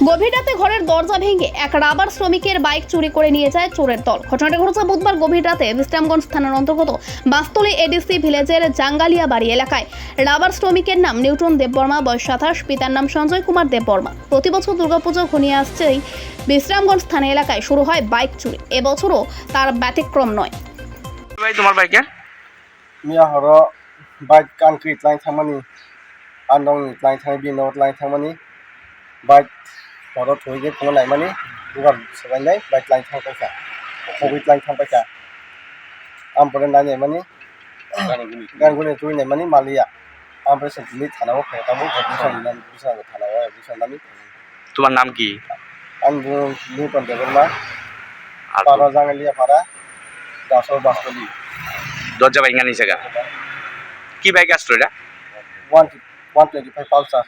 গভীর রাতে ঘরের দরজা ভেঙে এক রাবার শ্রমিকের বাইক চুরি করে নিয়ে যায় চোরের দল। ঘটনাটি ঘটেছে বুধবার গভীর রাতে বিশ্রামগঞ্জ থানার অন্তর্গত বাস্তলি এডিসি ভিলেজের জাঙ্গালিয়া বাড়ি এলাকায়। রাবার শ্রমিকের নাম নিউটন দেববর্মা, বয়স 27, পিতার নাম সঞ্জয় কুমার দেববর্মা। প্রতি বছর দুর্গাপুজো ঘনিয়ে আসছেই বিশ্রামগঞ্জ থানা এলাকায় শুরু হয় বাইক চুরি। এবছরও তার ব্যতিক্রম নয়। ভাই তোমার বাইকে मिया हरो बाइक कंक्रीट लाइन थांमानि आंदं लाइन थांनाय बिनोद लाइन थांमानि बाइक हरो थुइगे फुङाव नायमानि दुगार सोलायनाय बाइक लाइन थांबायखा कोविड लाइन थांबायखा आमफ्राय नायनायमानि गानगुनि थुइनायमानि मालिया आमफ्राय सेन्टिनि थानाव फेटाबो बिसानाव थानाव बिसानानि তোমার নাম কি? आं निउटन देबरमा पारा जांगालिया पारा दासर बास्तलि দরজা ভাঙা নিছে গা। কি বাইক আসলো এটা? 125 Pulsar